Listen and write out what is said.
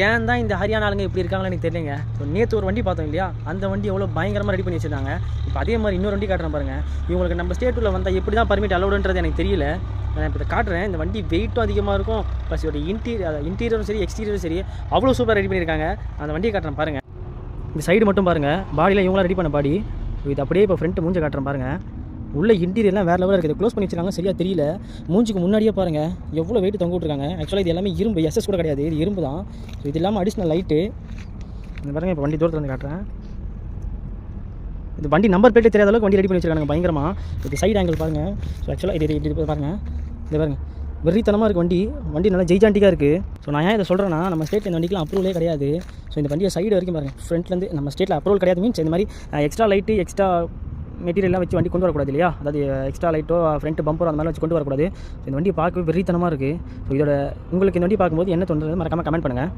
ஏன் தான் இந்த ஹரியானா ஆளுங்க இப்படி இருக்காங்களோ எனக்கு தெரியலைங்க. ஸோ நேற்று ஒரு வண்டி பார்த்தோம் இல்லையா, அந்த வண்டி எவ்வளோ பயங்கரமாக ரெடி பண்ணி வச்சுருந்தாங்க. இப்போ அதே மாதிரி இன்னொரு வண்டி காட்டுறேன் பாருங்கள். இவங்களுக்கு நம்ம ஸ்டேட்டில் வந்தால் எப்படி தான் பர்மிட் அலோடுன்றது எனக்கு தெரியல. நான் இப்போ இதை காட்டுறேன். இந்த வண்டி வெயிட்டும் அதிகமாக இருக்கும், ப்ளஸ் இதோட இன்டீரியரும் சரி எக்ஸ்டீரியரும் சரி அவ்வளோ சூப்பராக ரெடி பண்ணியிருக்காங்க. அந்த வண்டியை காட்டுறேன் பாருங்கள். இந்த சைடு மட்டும் பாருங்கள், பாடியில் இவங்களாம் ரெடி பண்ண பாடி. இது அப்படியே இப்போ ஃப்ரண்ட்டு மூஞ்சை காட்டுறேன் பாருங்கள். உள்ள இன்டீரியர்லாம் வேறு லெவலில் இருக்குது. க்ளோஸ் பண்ணி வச்சுருக்காங்க, சரியாக தெரியல. மூஞ்சிக்கு முன்னாடியே பாருங்கள் எவ்வளோ வெயிட் தொங்க விட்ருக்காங்க. ஆக்சுவலாக இது எல்லாமே இரும்பு, எஸ்எஸ் கூட கிடையாது, இது இரும்பு தான். ஸோ இது இல்லாமல் அடிஷ்னல் லைட்டு இந்த பாருங்கள். இப்போ வண்டி தூரத்தில் வந்து காட்டுறேன். இது வண்டி நம்பர் பிளேட்டே தெரியாத அளவுக்கு வண்டி ரெடி பண்ணி வச்சுருக்காங்க பயங்கரமாக. இது சைடு ஆங்கிள் பாருங்கள். ஸோ ஆக்சுவலாக இது இப்படி பாருங்கள், இது பாருங்கள் வெறித்தனமாக இருக்குது வண்டி நல்லா ஜெய்ஜாண்டிக்காக இருக்குது. ஸோ நான் ஏன் இதை சொல்கிறேன்னா, நம்ம ஸ்டேட்டில் இந்த வண்டிக்கெலாம் அப்ரூவலே கிடையாது. ஸோ இந்த வண்டியை சைடு வரைக்கும் பாருங்கள், ஃப்ரண்ட்லேருந்து நம்ம ஸ்டேட்டில் அப்ரூவல் கிடையாது. மீன்ஸ் இந்த மாதிரி எக்ஸ்ட்ரா லைட்டு எக்ஸ்ட்ரா மெட்டீரியல்லாம் வச்சு வண்டி கொண்டு வரக்கூடாது இல்லையா, அதாவது எக்ஸ்ட்ரா லைட்டோ ஃப்ரண்ட் பம்பரோ அந்த மாதிரி வச்சு கொண்டு வரக்கூடாது. இந்த வண்டி பார்க்கவே வெறித்தனமாக இருக்குது. ஸோ இதோட உங்களுக்கு இந்த வண்டி பார்க்கும்போது என்ன தோணுறது மறக்காமல் கமெண்ட் பண்ணுங்கள்.